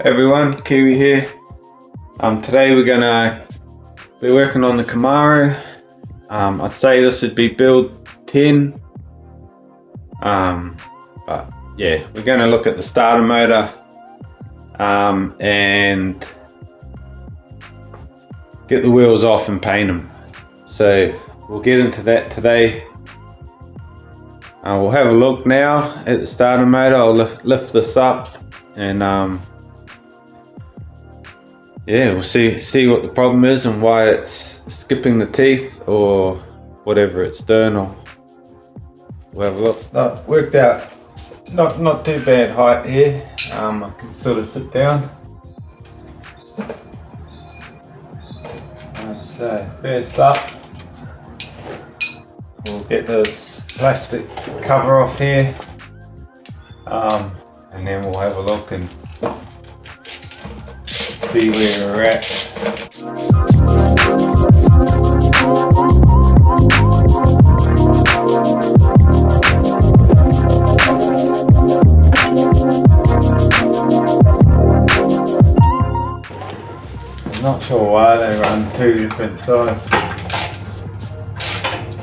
Everyone, Kiwi here. Today we're gonna be working on the Camaro. I'd say this would be build 10. But yeah, we're gonna look at the starter motor and get the wheels off and paint them. So we'll get into that today. We'll have a look now at the starter motor. I'll lift this up and yeah, we'll see what the problem is and why it's skipping the teeth or whatever it's doing. Or we'll have a look. That worked out not too bad height here. I can sort of sit down. So first up, we'll get this plastic cover off here, and then we'll have a look and see where we're at. I'm not sure why they run two different size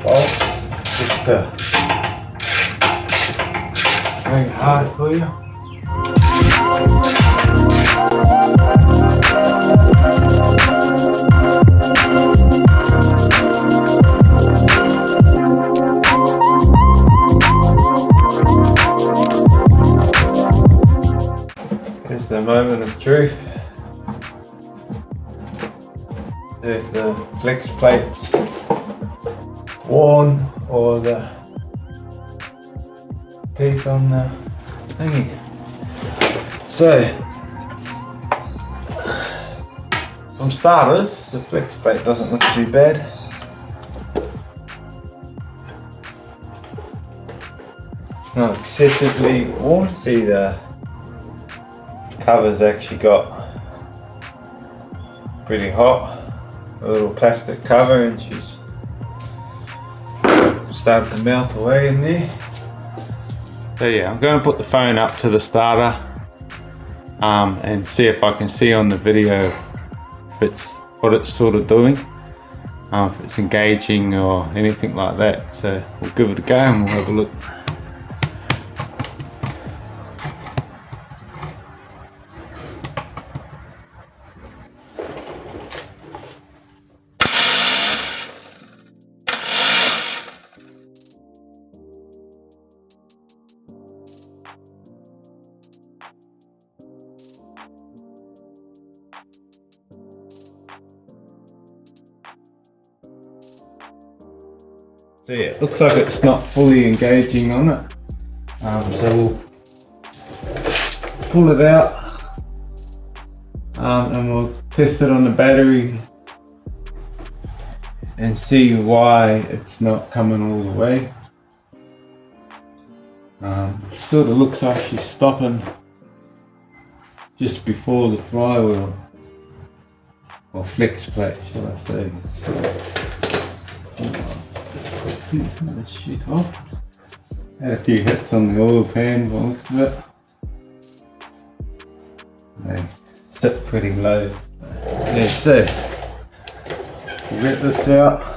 bolts, just to make it hard for you. Here's the moment of truth. If the flex plate's worn or the teeth on the thingy. So, from starters, the flex plate doesn't look too bad. It's not excessively worn. See, the cover's actually got pretty hot. A little plastic cover, and she's started to melt away in there. So yeah, I'm going to put the phone up to the starter and see if I can see on the video if it's what it's sort of doing, if it's engaging or anything like that. So we'll give it a go and we'll have a look. So yeah, it looks like it's not fully engaging on it. So we'll pull it out and we'll test it on the battery and see why it's not coming all the way. Sort of looks like she's stopping just before the flywheel, or flex plate shall I say. Some of this shit off. Had a few hits on the oil pan by the looks of it. They sit pretty low. Yeah, so we'll get this out.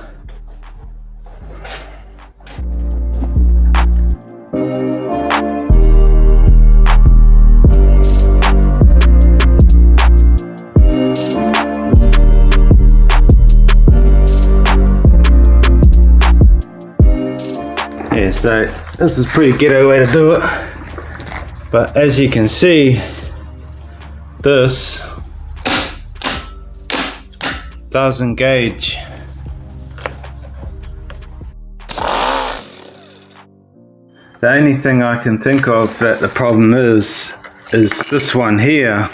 Yeah, so this is a pretty ghetto way to do it, but as you can see, this does engage. The only thing I can think of that the problem is this one here.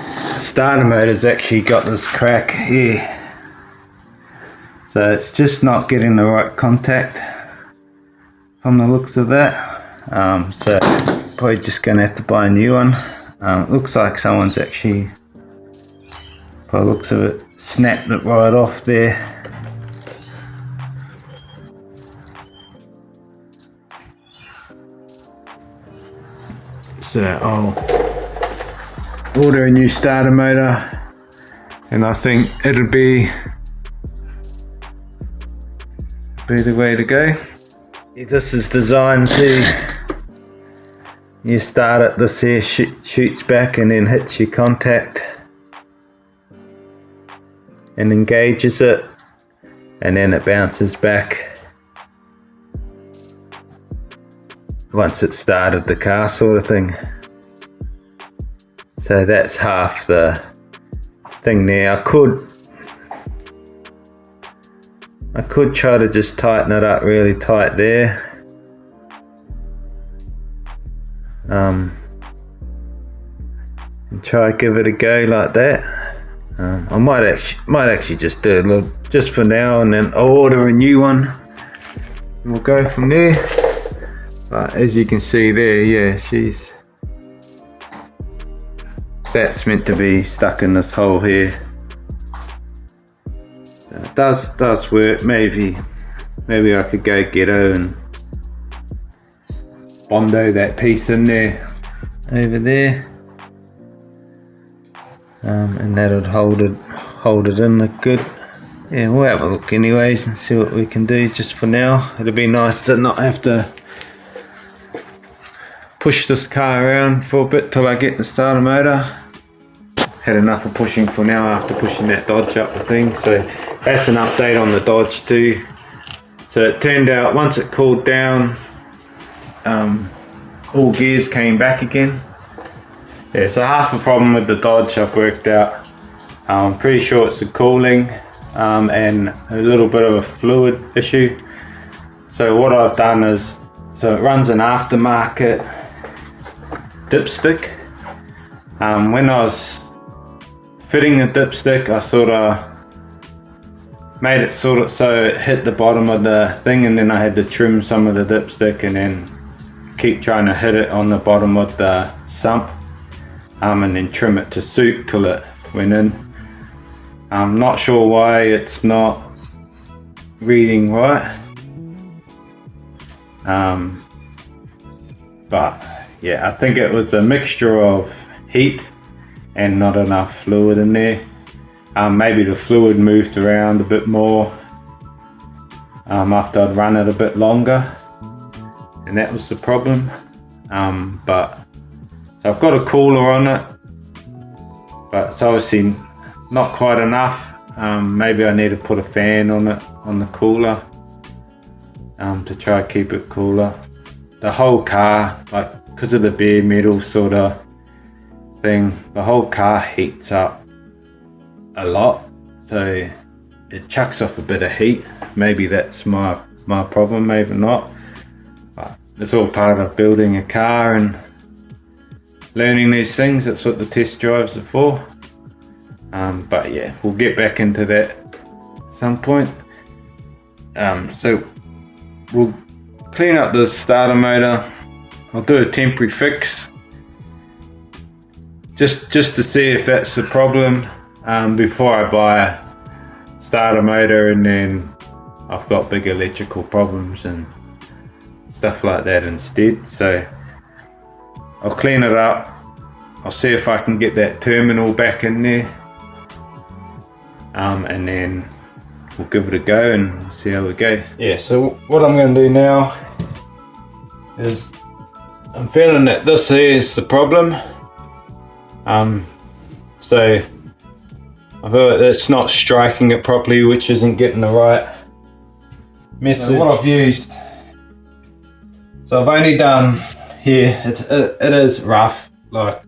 The starter motor's actually got this crack here. So it's just not getting the right contact from the looks of that. So probably just gonna have to buy a new one. It looks like someone's actually, by the looks of it, snapped it right off there. So I'll order a new starter motor, and I think it'll be the way to go. This is designed to, you start it, this here shoots back and then hits your contact and engages it, and then it bounces back once it started the car, sort of thing. So that's half the thing there. I could try to just tighten it up really tight there. And try to give it a go like that. I might actually just do a little, just for now, and then I'll order a new one. And we'll go from there. But as you can see there, yeah, that's meant to be stuck in this hole here. So it does work. Maybe I could go ghetto and Bondo that piece in there, over there, and that would hold it in look good. Yeah, we'll have a look anyways and see what we can do just for now. It'll be nice to not have to push this car around for a bit till I get the starter motor. Had enough of pushing for now after pushing that Dodge up the thing. So that's an update on the Dodge too. So it turned out once it cooled down, all gears came back again. Yeah, so half the problem with the Dodge I've worked out. I'm pretty sure it's the cooling and a little bit of a fluid issue. So what I've done is, so it runs an aftermarket dipstick. When I was fitting the dipstick, I sort of made it so it hit the bottom of the thing, and then I had to trim some of the dipstick and then keep trying to hit it on the bottom of the sump, and then trim it to suit till it went in. I'm not sure why it's not reading right, but yeah, I think it was a mixture of heat and not enough fluid in there. Maybe the fluid moved around a bit more after I'd run it a bit longer, and that was the problem. But so I've got a cooler on it, but it's obviously not quite enough. Maybe I need to put a fan on it, on the cooler, to try to keep it cooler. The whole car, like, because of the bare metal sort of thing, the whole car heats up a lot, so it chucks off a bit of heat. Maybe that's my problem, maybe not, but it's all part of building a car and learning these things. That's what the test drives are for. But yeah, we'll get back into that at some point. So we'll clean up the starter motor. I'll do a temporary fix just to see if that's the problem, before I buy a starter motor and then I've got big electrical problems and stuff like that instead. So I'll clean it up. I'll see if I can get that terminal back in there, and then we'll give it a go and see how we go. Yeah, so what I'm going to do now is, I'm feeling that this here is the problem. So I feel like it's not striking it properly, which isn't getting the right message. So what I've used, so I've only done here, it is rough, like,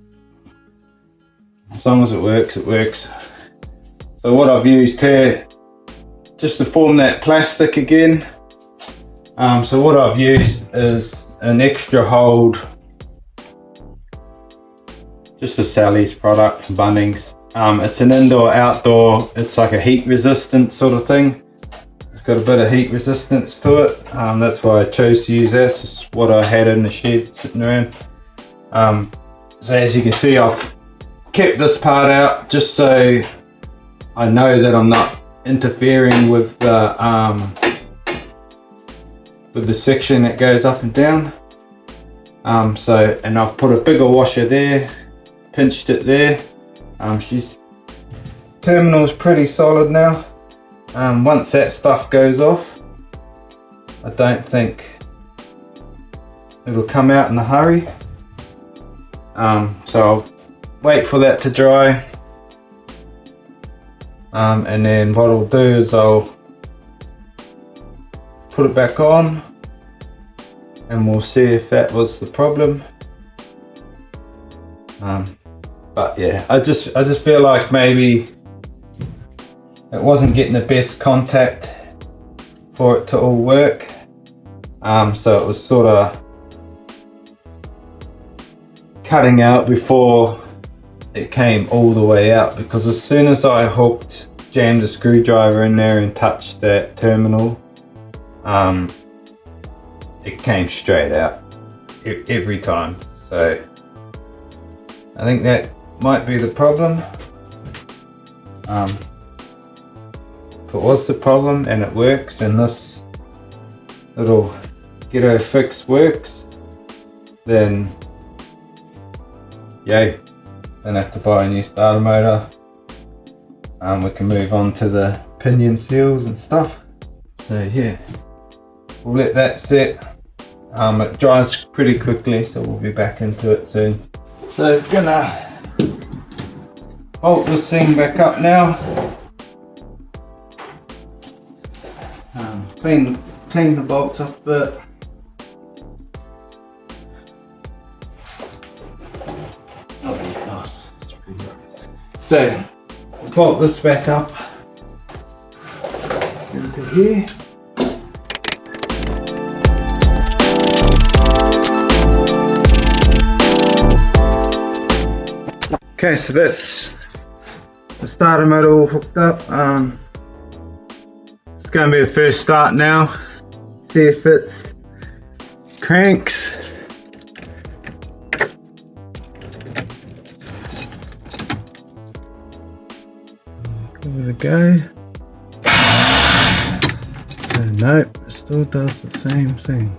as long as it works, it works. So what I've used here, just to form that plastic again, so what I've used is an extra hold, just a Sally's product from Bunnings. It's an indoor outdoor, it's like a heat resistant sort of thing. It's got a bit of heat resistance to it. That's why I chose to use this. It's what I had in the shed sitting around. So So as you can see, I've kept this part out just so I know that I'm not interfering with the section that goes up and down. And I've put a bigger washer there, pinched it there. Terminal's pretty solid now. Once that stuff goes off, I don't think it'll come out in a hurry. So I'll wait for that to dry. And then what I'll do is I'll put it back on and we'll see if that was the problem. But yeah, I just feel like maybe it wasn't getting the best contact for it to all work. So it was sort of cutting out before it came all the way out, because as soon as I jammed a screwdriver in there and touched that terminal, it came straight out every time. So I think that might be the problem. If it was the problem and it works and this little ghetto fix works, then yay, don't have to buy a new starter motor. We can move on to the pinion seals and stuff. So yeah, we'll let that sit. It dries pretty quickly, so we'll be back into it soon. So gonna bolt this thing back up now. Clean the bolts up a bit. So bolt this back up into here. Okay, so that's the starter motor all hooked up. It's going to be the first start now. See if it cranks. Give it a go. Nope, it still does the same thing.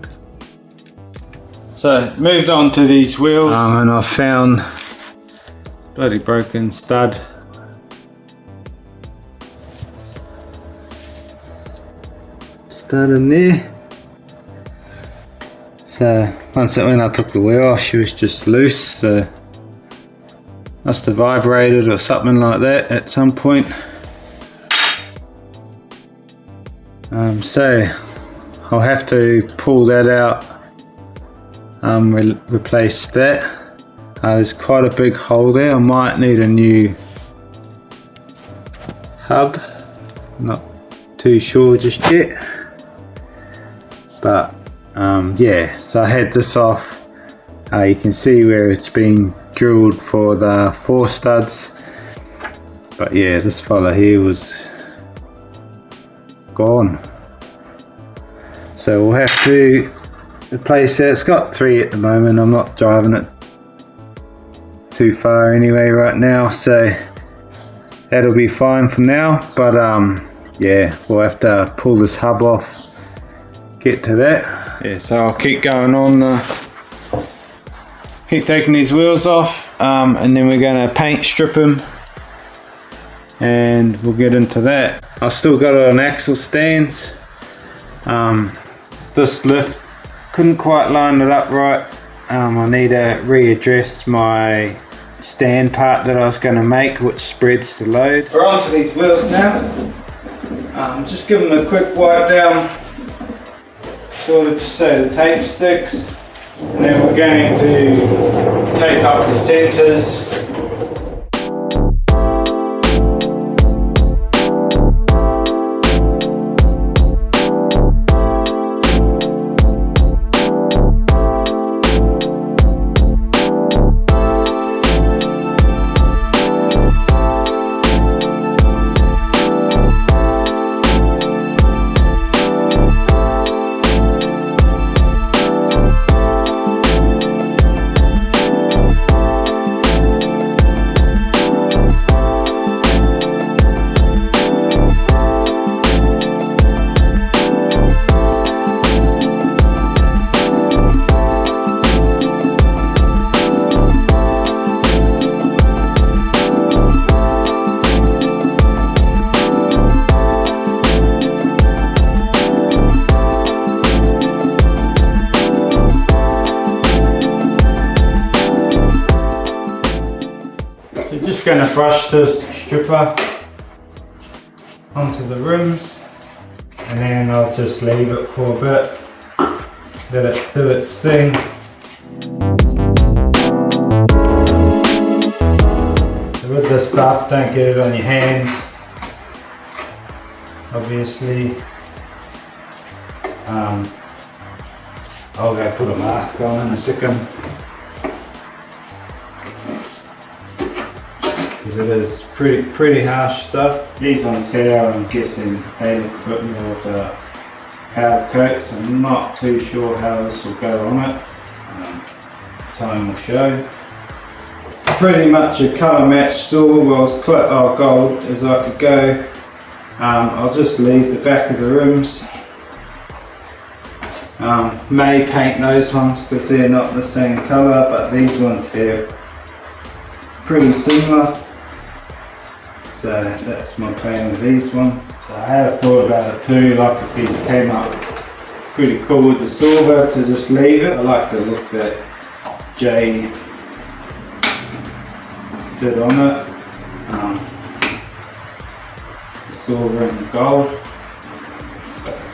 So moved on to these wheels, and I found bloody broken stud. Stud in there. So when I took the wheel off, she was just loose. So must have vibrated or something like that at some point. So I'll have to pull that out, replace that. There's quite a big hole there. I might need a new hub, not too sure just yet. But yeah, so I had this off. You can see where it's been drilled for the 4 studs. But yeah, this fella here was gone. So we'll have to replace that. It's got 3 at the moment. I'm not driving it too far anyway right now, so that'll be fine for now. But yeah, we'll have to pull this hub off, get to that. Yeah, so I'll keep going on, keep taking these wheels off, and then we're going to paint strip them and we'll get into that. I've still got it on axle stands. This lift, couldn't quite line it up right. I need to readdress my stand part that I was going to make, which spreads the load. We're onto these wheels now. Just give them a quick wipe down, sort of just so the tape sticks, and then we're going to tape up the centers. So just going to brush this stripper onto the rims, and then I'll just leave it for a bit, let it do its thing. So with this stuff, don't get it on your hands, obviously. I'll go put a mask on in a second, because it is pretty harsh stuff. These ones here, I'm guessing they look a bit more of a powder coat, so I'm not too sure how this will go on it. Time will show. Pretty much a colour matched all, well, gold as I could go. I'll just leave the back of the rims. May paint those ones because they're not the same colour, but these ones here pretty similar, so that's my plan with these ones. So I had a thought about it too, like if these came up pretty cool with the silver, to just leave it. I like the look that Jay did on it, the silver and the gold.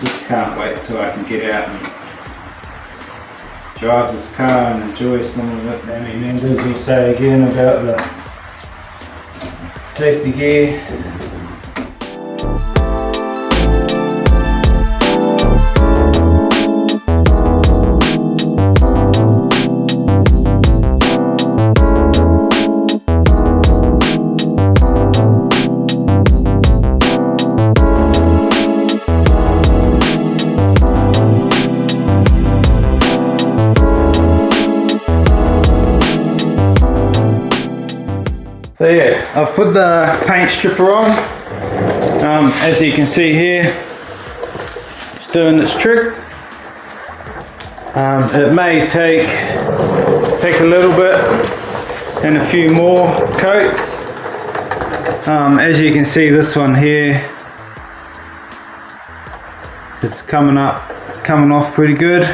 Just can't wait till I can get out and drive this car and enjoy some of it. Family members will say again about the safety gear. So yeah, I've put the paint stripper on. As you can see here, it's doing its trick. It may take a little bit and a few more coats. As you can see, this one here, it's coming off pretty good.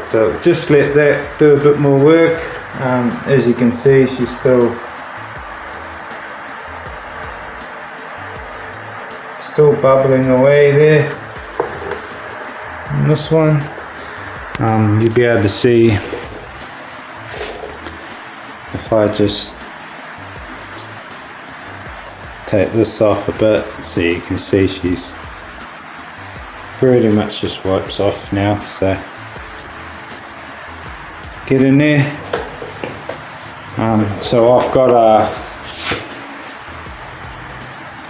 So just let that do a bit more work. As you can see, she's still bubbling away there. And this one, you'll be able to see if I just take this off a bit, so you can see she's pretty much just wipes off now. So get in there. So I've got a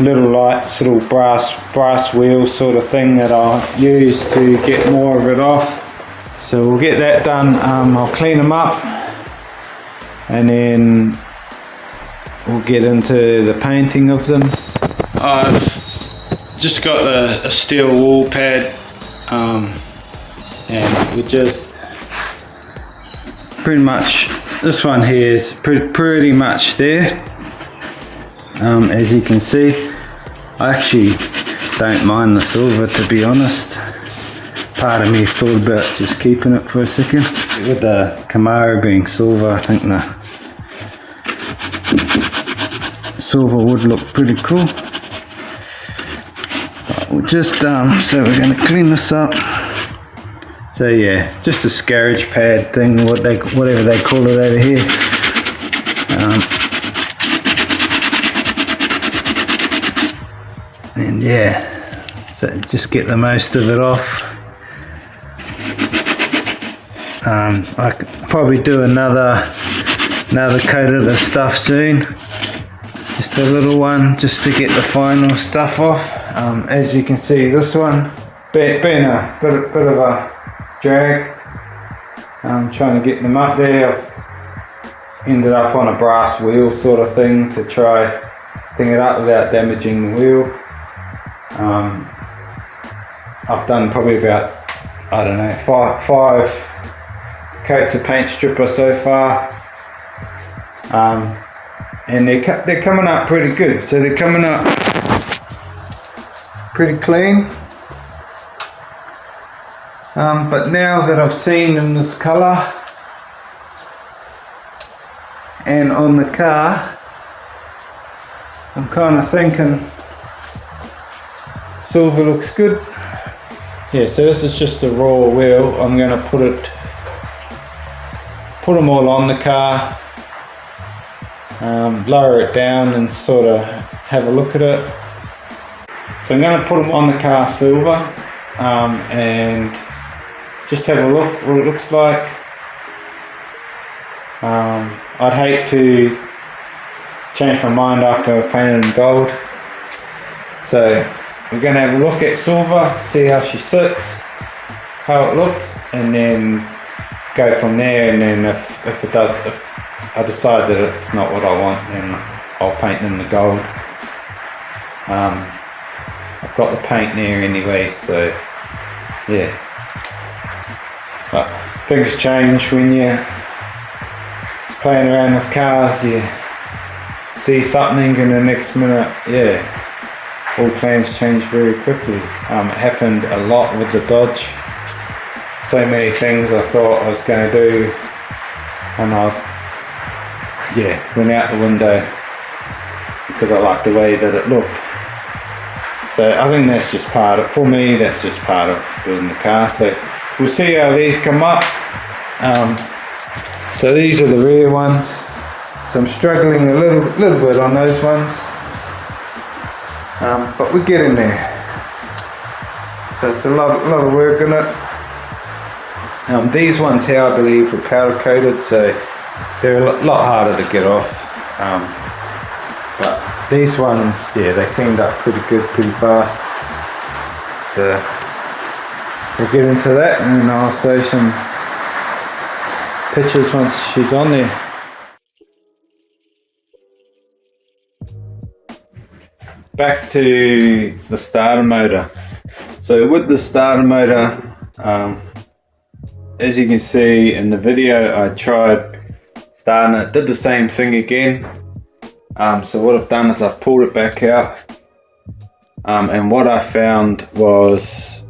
little brass wheel sort of thing that I'll use to get more of it off. So we'll get that done. I'll clean them up and then we'll get into the painting of them. I've just got a steel wall pad, and we just pretty much, this one here is pretty much there. As you can see, I actually don't mind the silver, to be honest. Part of me thought about just keeping it for a second. With the Camaro being silver, I think the silver would look pretty cool. But we'll just so we're going to clean this up. So yeah, just a scarage pad thing, whatever they call it over here. And yeah, so just get the most of it off. I could probably do another coat of the stuff soon. Just a little one, just to get the final stuff off. As you can see, this one being a bit of a drag. I'm trying to get them up there. I've ended up on a brass wheel sort of thing to try thing it up without damaging the wheel. I've done probably about, I don't know, five coats of paint stripper so far, and they're coming up pretty good. So they're coming up pretty clean. But now that I've seen in this colour, and on the car, I'm kind of thinking silver looks good. Yeah, so this is just the raw wheel. I'm going to put them all on the car, lower it down and sort of have a look at it. So I'm going to put them on the car silver and just have a look what it looks like. I'd hate to change my mind after I've painted them gold. So we're going to have a look at silver, see how she sits, how it looks, and then go from there. And then if I decide that it's not what I want, then I'll paint in the gold. I've got the paint there anyway, so yeah. But things change when you're playing around with cars. You see something and the next minute, yeah, all plans change very quickly. It happened a lot with the Dodge. So many things I thought I was going to do, and I went out the window because I liked the way that it looked. So I think that's just part of, for me, that's just part of building the car. So we'll see how these come up. So these are the rear ones. So I'm struggling a little bit on those ones, but we're getting there. So it's a lot of work in it. These ones here, I believe, were powder coated, so they're a lot harder to get off. But these ones, yeah, they cleaned up pretty good, pretty fast. So we'll get into that, and then I'll show some pictures once she's on there. Back to the starter motor. So with the starter motor, as you can see in the video, I tried starting it, did the same thing again. So what I've done is I've pulled it back out, and what I found was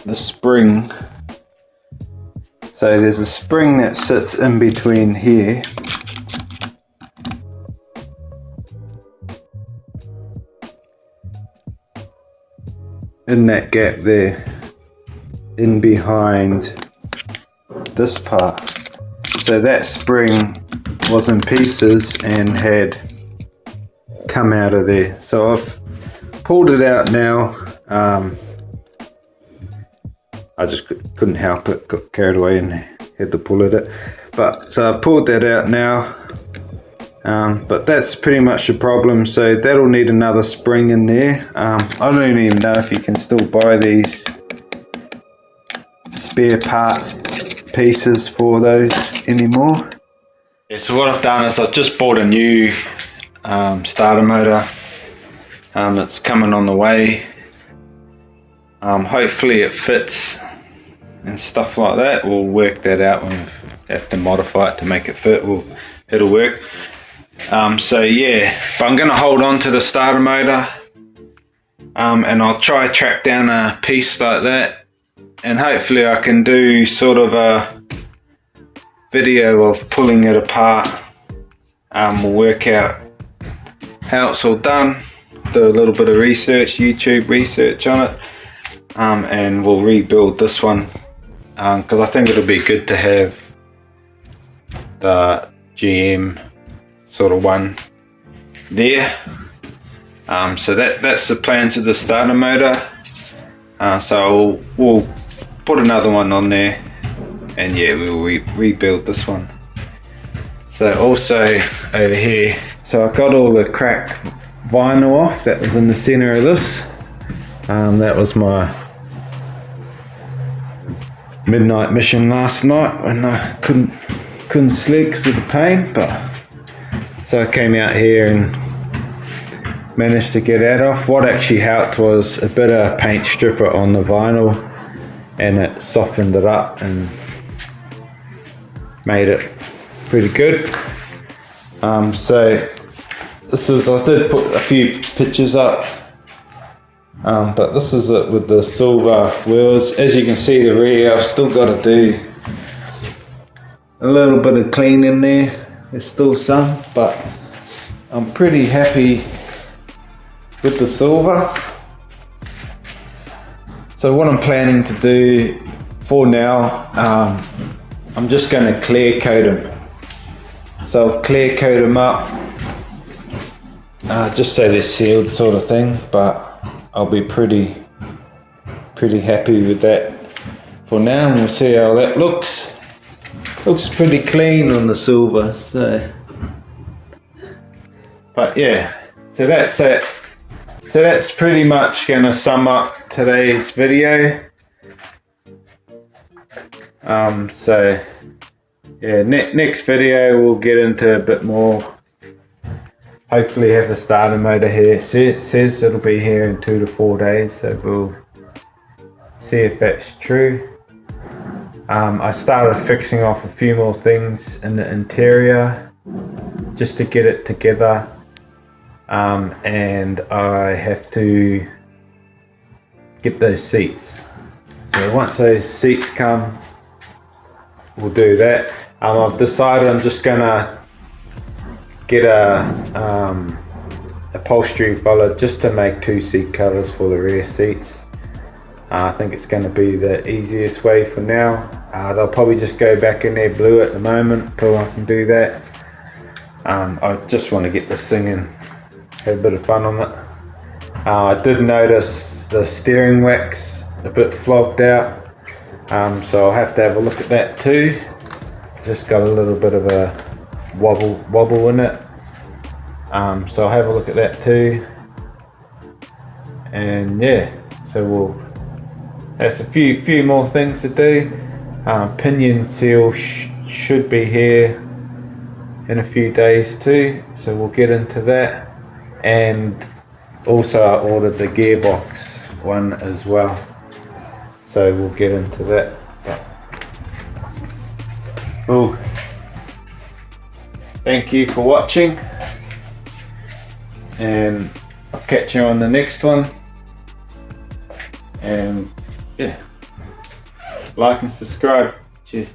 the spring. So there's a spring that sits in between here, in that gap there, in behind this part. So that spring was in pieces and had come out of there. So I've pulled it out now. I just couldn't help it, got carried away and had to pull it. But so I've pulled that out now. But that's pretty much the problem. So that'll need another spring in there. I don't even know if you can still buy these spare parts pieces for those anymore. Yeah, so what I've done is I've just bought a new starter motor. It's coming on the way. Hopefully it fits and stuff like that. We'll work that out when we have to modify it to make it fit. It'll work. So yeah, but I'm going to hold on to the starter motor, and I'll try to track down a piece like that, and hopefully I can do sort of a video of pulling it apart. We'll work out how it's all done, do a little bit of research, YouTube research on it, and we'll rebuild this one, because I think it'll be good to have the GM sort of one there. So that's the plans of the starter motor. So we'll put another one on there, and yeah, we'll rebuild this one. So also over here, so I got all the cracked vinyl off that was in the center of this. That was my midnight mission last night when I couldn't sleep because of the pain. But so I came out here and managed to get that off. What actually helped was a bit of paint stripper on the vinyl, and it softened it up and made it pretty good. So this is, I did put a few pictures up, but this is it with the silver wheels. As you can see, the rear, I've still got to do a little bit of cleaning there. there's still some, but I'm pretty happy with the silver. So what I'm planning to do for now, I'm just going to clear coat them. So I'll clear coat them up, just so they're sealed sort of thing, but I'll be pretty happy with that for now, and we'll see how that looks. Looks pretty clean on the silver, so. But yeah, so that's it. So that's pretty much gonna sum up today's video. So yeah, next video we'll get into a bit more. Hopefully have the starter motor here. It says it'll be here in 2 to 4 days, so we'll see if that's true. I started fixing off a few more things in the interior just to get it together, and I have to get those seats. So once those seats come, we'll do that. I've decided I'm just gonna get a upholstery filler just to make 2 seat covers for the rear seats. I think it's going to be the easiest way for now. They'll probably just go back in there blue at the moment until I can do that. I just want to get this thing in, have a bit of fun on it. I did notice the steering wax a bit flogged out, so I'll have to have a look at that too. Just got a little bit of a wobble in it, so I'll have a look at that too. And yeah, so that's a few more things to do. Pinion seal should be here in a few days too, so we'll get into that. And also I ordered the gearbox one as well, so we'll get into that. Well, thank you for watching, and I'll catch you on the next one. And yeah, like and subscribe. Cheers.